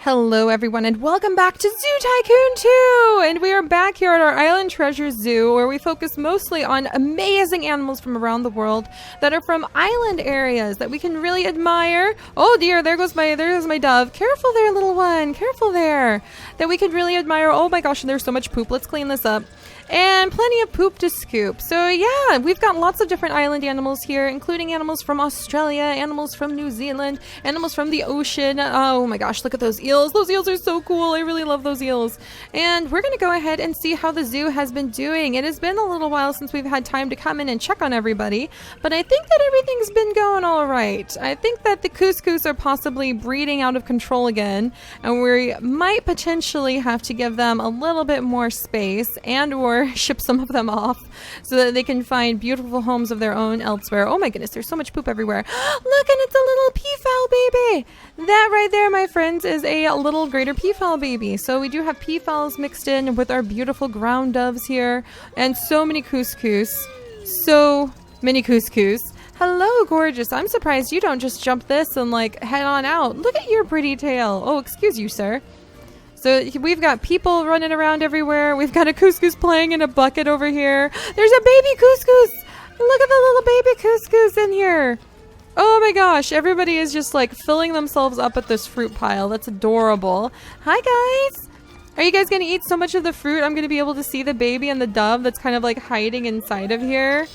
Hello everyone and welcome back to Zoo Tycoon 2! And we are back here at our Island Treasure Zoo where we focus mostly on amazing animals from around the world that are from island areas that we can really admire. Oh dear, there's my dove. Careful there, little one. Careful there. That we can really admire. Oh my gosh, and there's so much poop. Let's clean this up. And plenty of poop to scoop. So yeah, we've got lots of different island animals here, including animals from Australia, animals from New Zealand, animals from the ocean. Oh my gosh, look at those eels. Those eels are so cool. I really love those eels. And we're going to go ahead and see how the zoo has been doing. It has been a little while since we've had time to come in and check on everybody, but I think that everything's been going all right. I think that the couscous are possibly breeding out of control again, and we might potentially have to give them a little bit more space and or ship some of them off so that they can find beautiful homes of their own elsewhere. Oh my goodness, there's so much poop everywhere. Look, and it's a little peafowl baby. That right there, my friends, is a little greater peafowl baby. So we do have peafowls mixed in with our beautiful ground doves here, and so many couscous. So many couscous. Hello, gorgeous. I'm surprised you don't just jump this and like head on out. Look at your pretty tail. Oh, excuse you, sir. So we've got people running around everywhere. We've got a couscous playing in a bucket over here. There's a baby couscous. Look at the little baby couscous in here. Oh my gosh, everybody is just like filling themselves up at this fruit pile. That's adorable. Hi guys. Are you guys going to eat so much of the fruit I'm going to be able to see the baby and the dove that's kind of like hiding inside of here?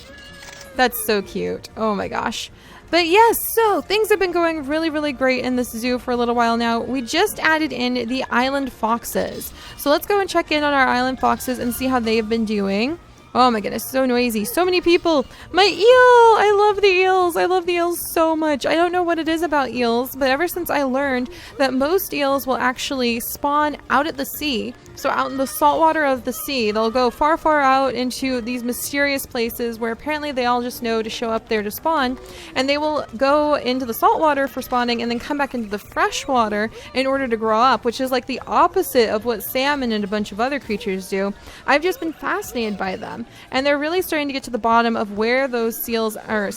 That's so cute. Oh my gosh. But yes, so things have been going really, really great in this zoo for a little while now. We just added in the island foxes. So let's go and check in on our island foxes and see how they've been doing. Oh my goodness, so noisy. So many people. My eel! I love the eels. I love the eels so much. I don't know what it is about eels, but ever since I learned that most eels will actually spawn out at the sea, so out in the salt water of the sea, they'll go far, far out into these mysterious places where apparently they all just know to show up there to spawn, and they will go into the salt water for spawning and then come back into the fresh water in order to grow up, which is like the opposite of what salmon and a bunch of other creatures do. I've just been fascinated by them. And they're really starting to get to the bottom of where those eels, not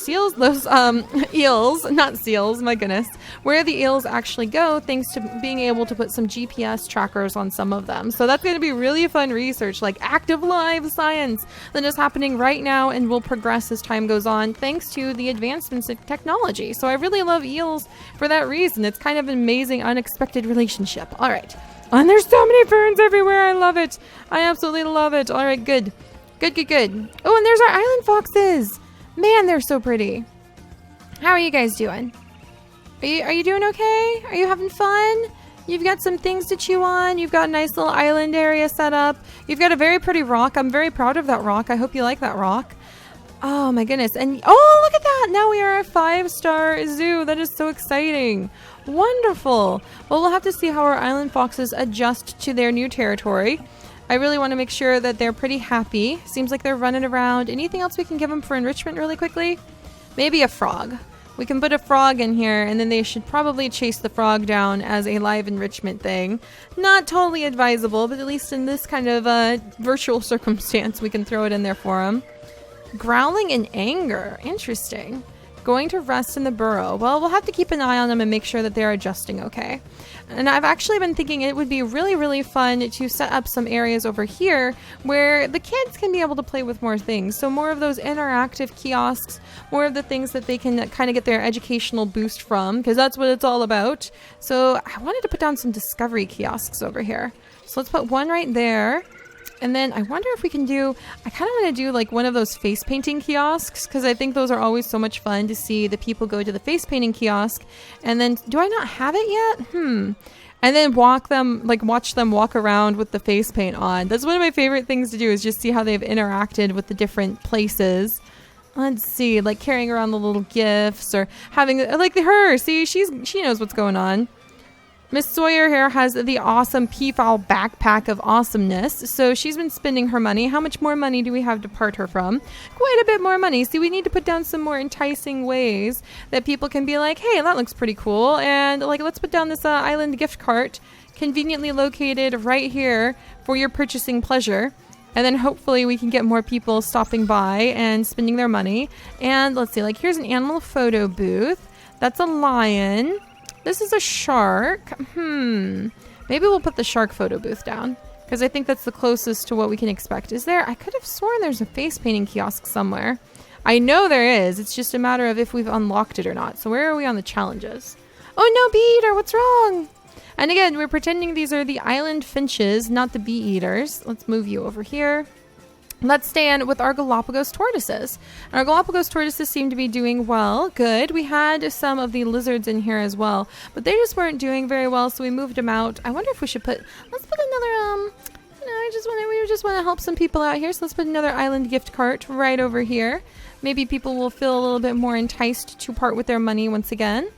seals, my goodness, where the eels actually go, thanks to being able to put some GPS trackers on some of them. So that's going to be really fun research, like active live science that is happening right now and will progress as time goes on, thanks to the advancements in technology. So I really love eels for that reason. It's kind of an amazing, unexpected relationship. All right. And there's so many ferns everywhere. I love it. I absolutely love it. All right, good. Good. Oh, and there's our island foxes. Man, they're so pretty. How are you guys doing? Are you doing okay? Are you having fun? You've got some things to chew on. You've got a nice little island area set up. You've got a very pretty rock. I'm very proud of that rock. I hope you like that rock. Oh my goodness. And oh, look at that. Now we are a 5-star zoo. That is so exciting. Wonderful. Well, we'll have to see how our island foxes adjust to their new territory. I really want to make sure that they're pretty happy. Seems like they're running around. Anything else we can give them for enrichment really quickly? Maybe a frog. We can put a frog in here, and then they should probably chase the frog down as a live enrichment thing. Not totally advisable, but at least in this kind of virtual circumstance, we can throw it in there for them. Growling in anger. Interesting. Going to rest in the burrow. Well, we'll have to keep an eye on them and make sure that they're adjusting okay. And I've actually been thinking it would be really, really fun to set up some areas over here where the kids can be able to play with more things. So more of those interactive kiosks, more of the things that they can kind of get their educational boost from, because that's what it's all about. So I wanted to put down some discovery kiosks over here. So let's put one right there. And then I wonder if we can do, I kind of want to do like one of those face painting kiosks, because I think those are always so much fun to see the people go to the face painting kiosk. And then, do I not have it yet? And then watch them walk around with the face paint on. That's one of my favorite things to do, is just see how they've interacted with the different places. Let's see, like carrying around the little gifts or having, like her, see, she knows what's going on. Miss Sawyer here has the awesome peafowl backpack of awesomeness. So she's been spending her money. How much more money do we have to part her from? Quite a bit more money. See, we need to put down some more enticing ways that people can be like, hey, that looks pretty cool. And like, let's put down this island gift cart conveniently located right here for your purchasing pleasure. And then hopefully we can get more people stopping by and spending their money. And let's see, like here's an animal photo booth. That's a lion. This is a shark. Maybe we'll put the shark photo booth down because I think that's the closest to what we can expect. Is there? I could have sworn there's a face painting kiosk somewhere. I know there is. It's just a matter of if we've unlocked it or not. So where are we on the challenges? Oh no, bee eater, what's wrong? And again, we're pretending these are the island finches, not the bee eaters. Let's move you over here. Let's stand with our Galapagos tortoises. And our Galapagos tortoises seem to be doing well. Good. We had some of the lizards in here as well, but they just weren't doing very well, so we moved them out. I wonder if we should let's put another, we just want to help some people out here, so let's put another island gift cart right over here. Maybe people will feel a little bit more enticed to part with their money once again.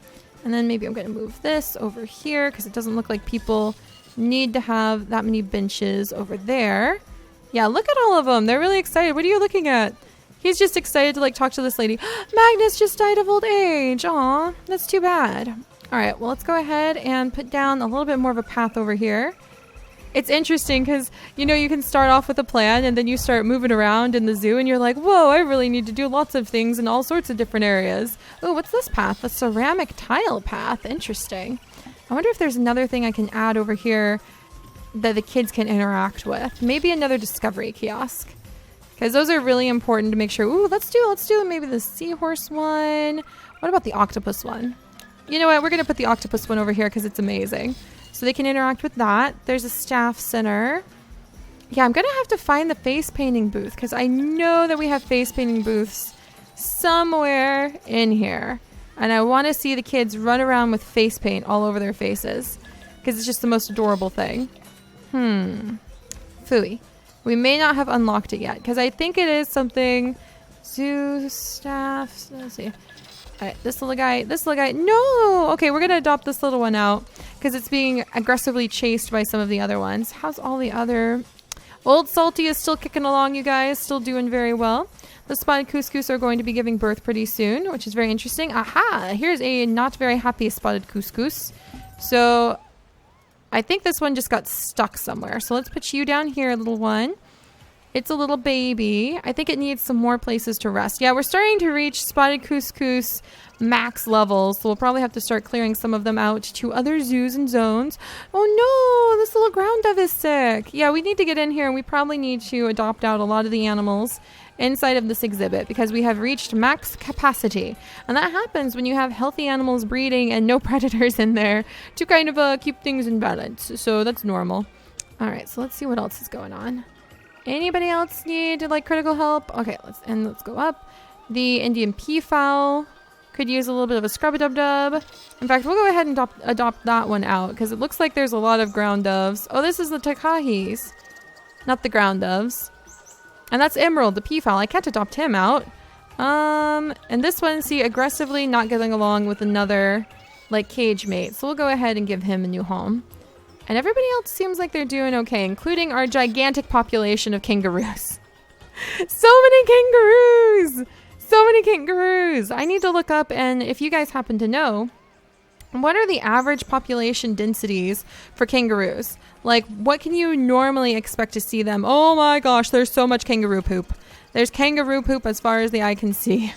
And then maybe I'm going to move this over here because it doesn't look like people need to have that many benches over there. Yeah, look at all of them. They're really excited. What are you looking at? He's just excited to like talk to this lady. Magnus just died of old age. Aw, that's too bad. All right, well, let's go ahead and put down a little bit more of a path over here. It's interesting because, you know, you can start off with a plan and then you start moving around in the zoo and you're like, whoa, I really need to do lots of things in all sorts of different areas. Oh, what's this path? A ceramic tile path. Interesting. I wonder if there's another thing I can add over here that the kids can interact with. Maybe another discovery kiosk. Because those are really important to make sure. Ooh, let's do maybe the seahorse one. What about the octopus one? You know what? We're going to put the octopus one over here because it's amazing. So they can interact with that. There's a staff center. Yeah, I'm going to have to find the face painting booth because I know that we have face painting booths somewhere in here. And I want to see the kids run around with face paint all over their faces because it's just the most adorable thing. Phooey. We may not have unlocked it yet because I think it is something. Zoo staff. Let's see. All right, this little guy. No! Okay, we're going to adopt this little one out because it's being aggressively chased by some of the other ones. How's all the other... Old Salty is still kicking along, you guys. Still doing very well. The spotted couscous are going to be giving birth pretty soon, which is very interesting. Aha! Here's a not very happy spotted couscous. So I think this one just got stuck somewhere. So let's put you down here, little one. It's a little baby. I think it needs some more places to rest. Yeah, we're starting to reach spotted couscous max levels, so we'll probably have to start clearing some of them out to other zoos and zones. Oh no, this little ground dove is sick. Yeah, we need to get in here and we probably need to adopt out a lot of the animals inside of this exhibit because we have reached max capacity. And that happens when you have healthy animals breeding and no predators in there to kind of keep things in balance. So that's normal. All right, so let's see what else is going on. Anybody else need like critical help? Okay, let's go up. The Indian peafowl could use a little bit of a scrub-a-dub-dub. In fact, we'll go ahead and adopt that one out because it looks like there's a lot of ground doves. Oh, this is the takahis, not the ground doves. And that's Emerald, the peafowl. I can't adopt him out. And this one, see, aggressively not getting along with another like cage mate. So we'll go ahead and give him a new home. And everybody else seems like they're doing okay, including our gigantic population of kangaroos. So many kangaroos! So many kangaroos! I need to look up, and if you guys happen to know, what are the average population densities for kangaroos? Like, what can you normally expect to see them? Oh my gosh, there's so much kangaroo poop. There's kangaroo poop as far as the eye can see.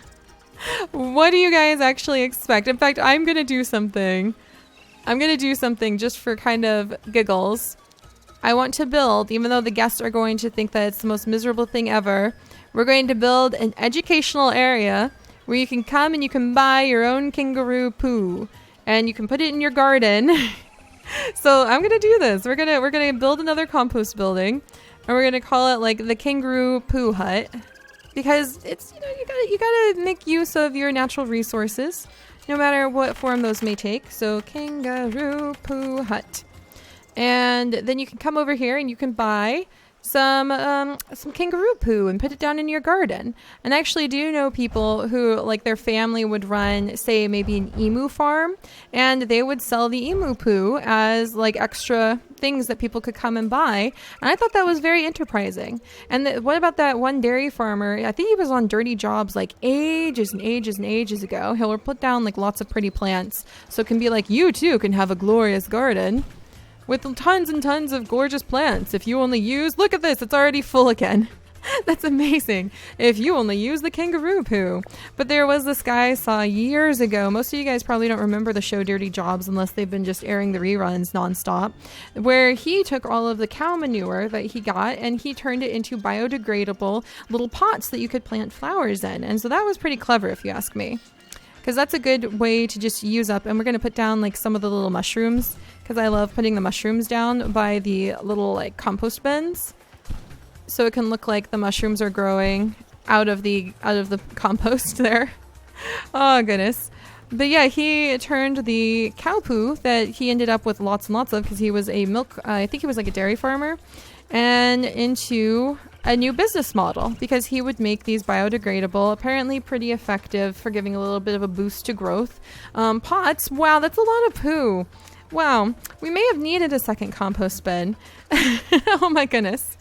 What do you guys actually expect? In fact, I'm going to do something. Just for kind of giggles. I want to build, even though the guests are going to think that it's the most miserable thing ever, we're going to build an educational area where you can come and you can buy your own kangaroo poo and you can put it in your garden. So I'm going to do this. We're going to build another compost building and we're going to call it like the kangaroo poo hut because it's, you know, you got to make use of your natural resources. No matter what form those may take. So kangaroo poo hut. And then you can come over here and you can buy some kangaroo poo and put it down in your garden. And I actually do know people who like their family would run, say maybe an emu farm, and they would sell the emu poo as like extra things that people could come and buy. And I thought that was very enterprising. And what about that one dairy farmer? I think he was on Dirty Jobs like ages and ages and ages ago. He'll put down like lots of pretty plants. So it can be like, you too can have a glorious garden with tons and tons of gorgeous plants. If you only use, look at this, it's already full again. That's amazing. If you only use the kangaroo poo. But there was this guy I saw years ago. Most of you guys probably don't remember the show Dirty Jobs unless they've been just airing the reruns nonstop, where he took all of the cow manure that he got and he turned it into biodegradable little pots that you could plant flowers in. And so that was pretty clever if you ask me. Because that's a good way to just use up. And we're going to put down like some of the little mushrooms, because I love putting the mushrooms down by the little like compost bins. So it can look like the mushrooms are growing out of the compost there. Oh goodness. But yeah, he turned the cow poo that he ended up with lots and lots of, because he was a I think he was like a dairy farmer, and into a new business model, because he would make these biodegradable, apparently pretty effective for giving a little bit of a boost to growth, pots. Wow, that's a lot of poo. Wow, we may have needed a second compost bin. Oh my goodness.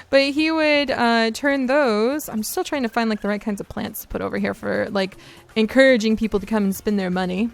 But he would turn those. I'm still trying to find like the right kinds of plants to put over here for like encouraging people to come and spend their money,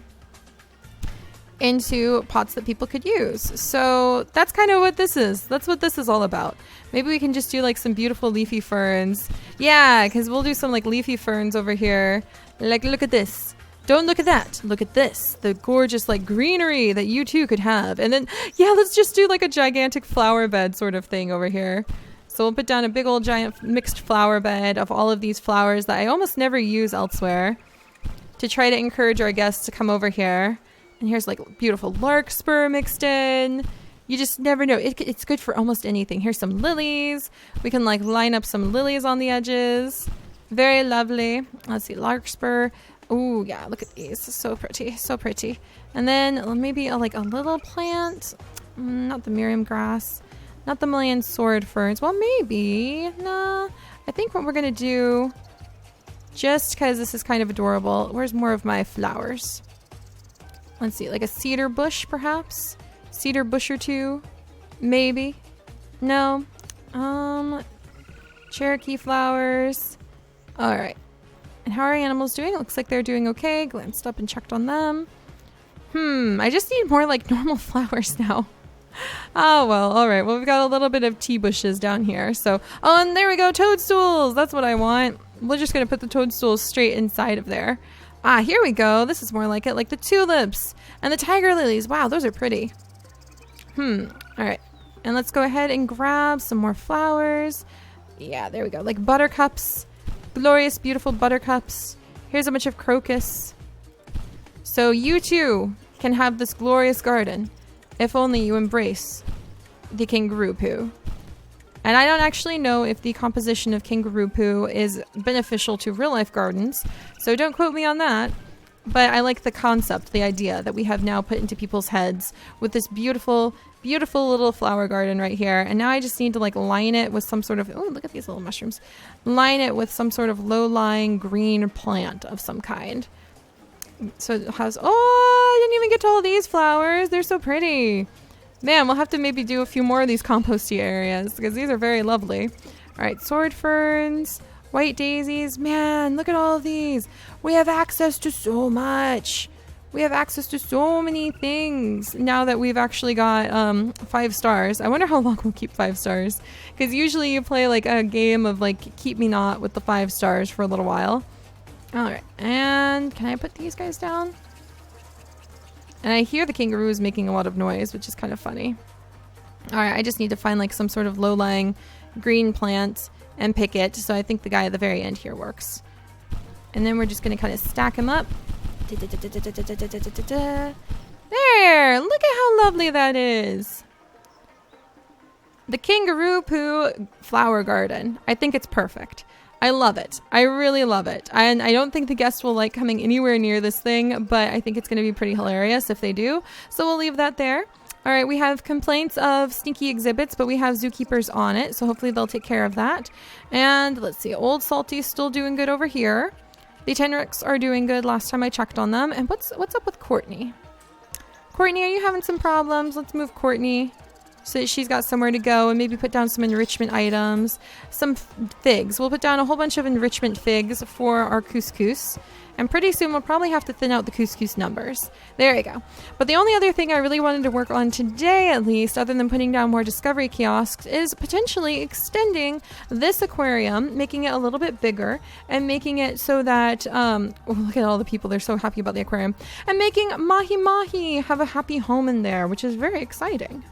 into pots that people could use. So that's kind of what this is. That's what this is all about. Maybe we can just do like some beautiful leafy ferns. Yeah, because we'll do some like leafy ferns over here. Like, look at this. Don't look at that. Look at this. The gorgeous like greenery that you too could have. And then, yeah, let's just do like a gigantic flower bed sort of thing over here. So we'll put down a big old giant mixed flower bed of all of these flowers that I almost never use elsewhere, to try to encourage our guests to come over here. And here's like beautiful larkspur mixed in. You just never know. It's good for almost anything. Here's some lilies. We can like line up some lilies on the edges. Very lovely. Let's see, larkspur. Oh yeah, look at these. So pretty, so pretty. And then maybe like a little plant. Not the Miriam grass. Not the million sword ferns. Well, maybe. No. I think what we're going to do, just because this is kind of adorable, where's more of my flowers? Let's see, like a cedar bush, perhaps? Cedar bush or two? Maybe. No. Cherokee flowers. All right. And how are our animals doing? It looks like they're doing okay. Glanced up and checked on them. I just need more like normal flowers now. Oh, well, all right. Well, we've got a little bit of tea bushes down here. So, oh, and there we go. Toadstools. That's what I want. We're just going to put the toadstools straight inside of there. Ah, here we go. This is more like it. Like the tulips and the tiger lilies. Wow, those are pretty. All right. And let's go ahead and grab some more flowers. Yeah, there we go. Like buttercups. Glorious, beautiful buttercups. Here's a bunch of crocus. So you too can have this glorious garden, if only you embrace the kangaroo poo. And I don't actually know if the composition of kangaroo poo is beneficial to real life gardens, so don't quote me on that. But I like the concept, the idea that we have now put into people's heads with this beautiful, beautiful little flower garden right here. And now I just need to like line it with some sort of, oh, look at these little mushrooms. Line it with some sort of low-lying green plant of some kind. So it has, oh, I didn't even get to all these flowers. They're so pretty. Man, we'll have to maybe do a few more of these composty areas, because these are very lovely. All right, sword ferns, white daisies. Man, look at all of these. We have access to so much. We have access to so many things now that we've actually got 5 stars. I wonder how long we'll keep 5 stars, because usually you play like a game of like keep me not with the 5 stars for a little while. All right, and can I put these guys down? And I hear the kangaroos making a lot of noise, which is kind of funny. All right, I just need to find like some sort of low-lying green plant and pick it. So I think the guy at the very end here works. And then we're just going to kind of stack them up. There, look at how lovely that is. The kangaroo poo flower garden. I think it's perfect. I love it. I really love it. And I don't think the guests will like coming anywhere near this thing, but I think it's going to be pretty hilarious if they do. So we'll leave that there. All right, we have complaints of stinky exhibits, but we have zookeepers on it, so hopefully they'll take care of that. And let's see, Old Salty's still doing good over here. The Tenricks are doing good last time I checked on them. And what's up with Courtney? Courtney, are you having some problems? Let's move Courtney so that she's got somewhere to go, and maybe put down some enrichment items. Some figs. We'll put down a whole bunch of enrichment figs for our couscous. And pretty soon we'll probably have to thin out the couscous numbers. There you go. But the only other thing I really wanted to work on today, at least, other than putting down more discovery kiosks, is potentially extending this aquarium, making it a little bit bigger, and making it so that, oh, look at all the people, they're so happy about the aquarium, and making Mahi-Mahi have a happy home in there, which is very exciting.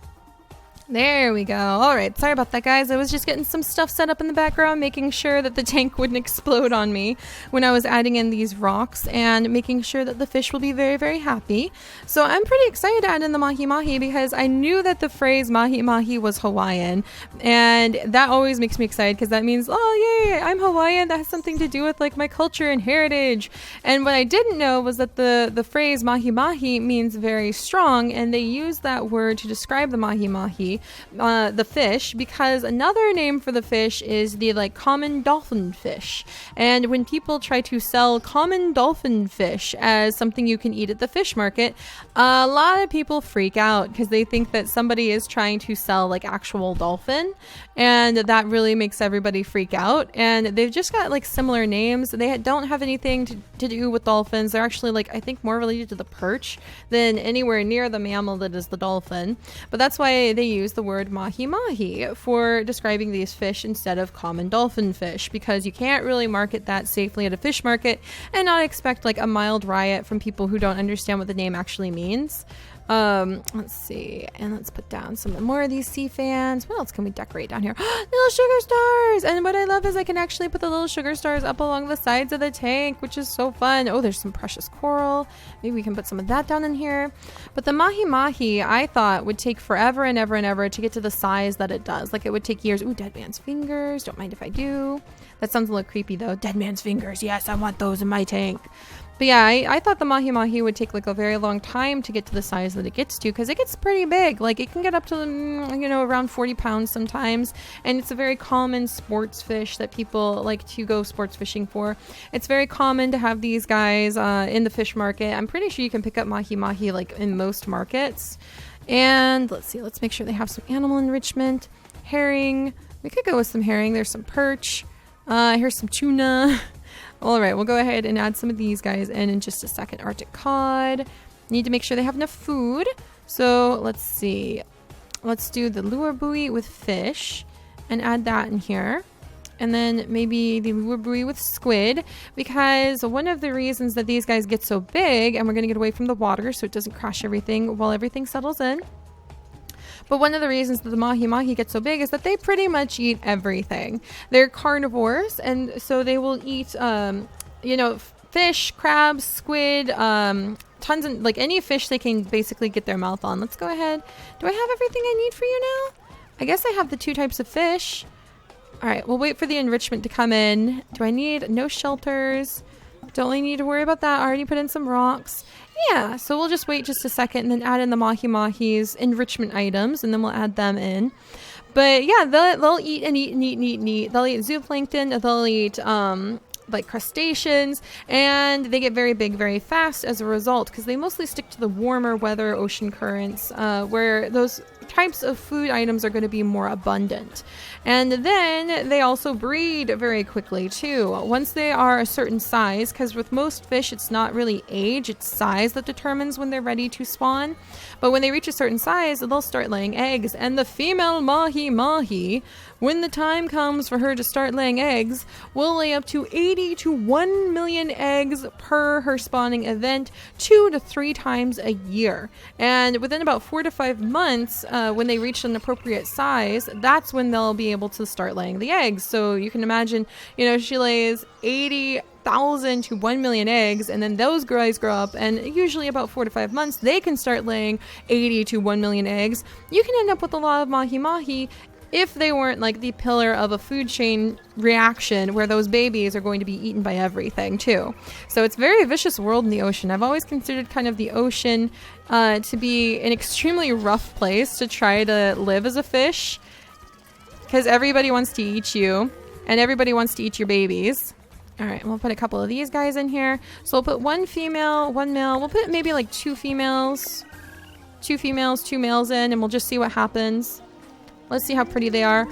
There we go. All right. Sorry about that, guys. I was just getting some stuff set up in the background, making sure that the tank wouldn't explode on me when I was adding in these rocks, and making sure that the fish will be very, very happy. So I'm pretty excited to add in the Mahi-Mahi because I knew that the phrase Mahi-Mahi was Hawaiian, and that always makes me excited because that means, oh, yay, I'm Hawaiian. That has something to do with like my culture and heritage. And what I didn't know was that the phrase Mahi-Mahi means very strong, and they use that word to describe the Mahi-Mahi, the fish, because another name for the fish is the like common dolphin fish. And when people try to sell common dolphin fish as something you can eat at the fish market, a lot of people freak out because they think that somebody is trying to sell like actual dolphin, and that really makes everybody freak out. And they've just got like similar names. They don't have anything to do with dolphins. They're actually like, I think, more related to the perch than anywhere near the mammal that is the dolphin. But that's why they use the word Mahi-Mahi for describing these fish instead of common dolphin fish, because you can't really market that safely at a fish market and not expect like a mild riot from people who don't understand what the name actually means. Let's see, and let's put down some more of these sea fans. What else can we decorate down here? Little sugar stars! And what I love is I can actually put the little sugar stars up along the sides of the tank, which is so fun. Oh, there's some precious coral. Maybe we can put some of that down in here. But the Mahi-Mahi, I thought, would take forever and ever and ever to get to the size that it does. Like, it would take years. Ooh, dead man's fingers. Don't mind if I do. That sounds a little creepy, though. Dead man's fingers. Yes, I want those in my tank. But yeah, I thought the Mahi-Mahi would take like a very long time to get to the size that it gets to, because it gets pretty big. Like, it can get up to, you know, around 40 pounds sometimes. And it's a very common sports fish that people like to go sports fishing for. It's very common to have these guys in the fish market. I'm pretty sure you can pick up Mahi-Mahi like in most markets. And let's see, let's make sure they have some animal enrichment. Herring. We could go with some herring. There's some perch. Here's some tuna. All right, we'll go ahead and add some of these guys in just a second. Arctic cod. Need to make sure they have enough food. So let's see. Let's do the lure buoy with fish and add that in here. And then maybe the lure buoy with squid, because one of the reasons that these guys get so big, and we're going to get away from the water so it doesn't crash everything while everything settles in. But one of the reasons that the Mahi-Mahi get so big is that they pretty much eat everything. They're carnivores, and so they will eat, you know, fish, crabs, squid, tons of, like, any fish they can basically get their mouth on. Let's go ahead. Do I have everything I need for you now? I guess I have the 2 types of fish. All right, we'll wait for the enrichment to come in. Do I need no shelters? Don't really need to worry about that. I already put in some rocks. Yeah, so we'll just wait just a second and then add in the Mahi-Mahi's enrichment items, and then we'll add them in. But yeah, they'll eat and eat and eat and eat and eat. They'll eat zooplankton, they'll eat like crustaceans, and they get very big very fast as a result, because they mostly stick to the warmer weather ocean currents where those types of food items are going to be more abundant. And then they also breed very quickly too. Once they are a certain size, because with most fish it's not really age, it's size that determines when they're ready to spawn. But when they reach a certain size, they'll start laying eggs. And the female Mahi-Mahi, when the time comes for her to start laying eggs, will lay up to 80 to 1 million eggs per her spawning event, 2 to 3 times a year. And within about 4 to 5 months, when they reach an appropriate size, that's when they'll be able to start laying the eggs. So you can imagine, you know, she lays 80,000 to 1 million eggs, and then those guys grow up, and usually about 4 to 5 months, they can start laying 80 to 1 million eggs. You can end up with a lot of Mahi-Mahi if they weren't like the pillar of a food chain reaction where those babies are going to be eaten by everything too. So it's a very vicious world in the ocean. I've always considered kind of the ocean to be an extremely rough place to try to live as a fish, because everybody wants to eat you and everybody wants to eat your babies. All right, we'll put a couple of these guys in here. So we'll put 1 female, 1 male. We'll put maybe like 2 females, 2 females, 2 males in, and we'll just see what happens. Let's see how pretty they are.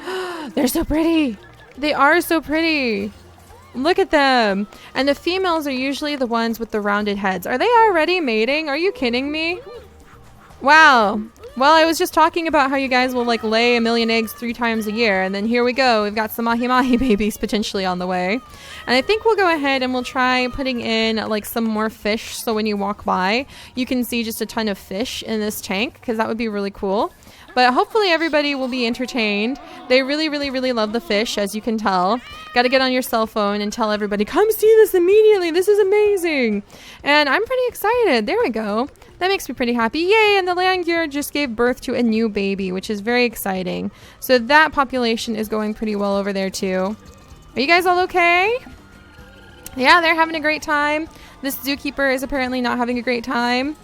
They're so pretty. They are so pretty. Look at them. And the females are usually the ones with the rounded heads. Are they already mating? Are you kidding me? Wow. Well, I was just talking about how you guys will like lay 1,000,000 eggs 3 times a year, and then here we go. We've got some Mahi-Mahi babies potentially on the way. And I think we'll go ahead and we'll try putting in like some more fish, so when you walk by, you can see just a ton of fish in this tank, because that would be really cool. But hopefully everybody will be entertained. They really, really, really love the fish, as you can tell. Got to get on your cell phone and tell everybody, come see this immediately. This is amazing. And I'm pretty excited. There we go. That makes me pretty happy. Yay, and the land gear just gave birth to a new baby, which is very exciting. So that population is going pretty well over there too. Are you guys all okay? Yeah, they're having a great time. This zookeeper is apparently not having a great time.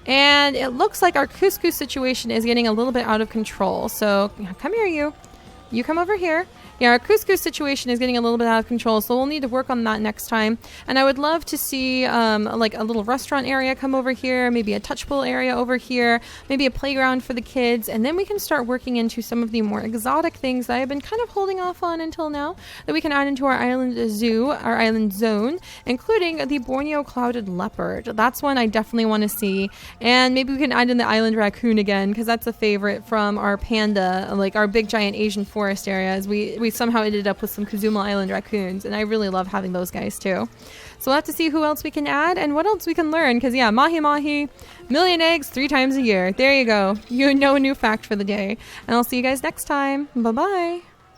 And it looks like our couscous situation is getting a little bit out of control. So come here, you. You come over here. Yeah, our couscous situation is getting a little bit out of control, so we'll need to work on that next time. And I would love to see like a little restaurant area come over here, maybe a touch pool area over here, maybe a playground for the kids, and then we can start working into some of the more exotic things that I've been kind of holding off on until now that we can add into our island zoo, our island zone, including the Borneo clouded leopard. That's one I definitely want to see. And maybe we can add in the island raccoon again, because that's a favorite from our panda, like our big giant Asian forest areas. We somehow ended up with some Kazuma Island raccoons, and I really love having those guys too. So we'll have to see who else we can add and what else we can learn, because yeah, Mahi-Mahi, 1,000,000 eggs 3 times a year. There you go. You know a new fact for the day. And I'll see you guys next time. Bye-bye.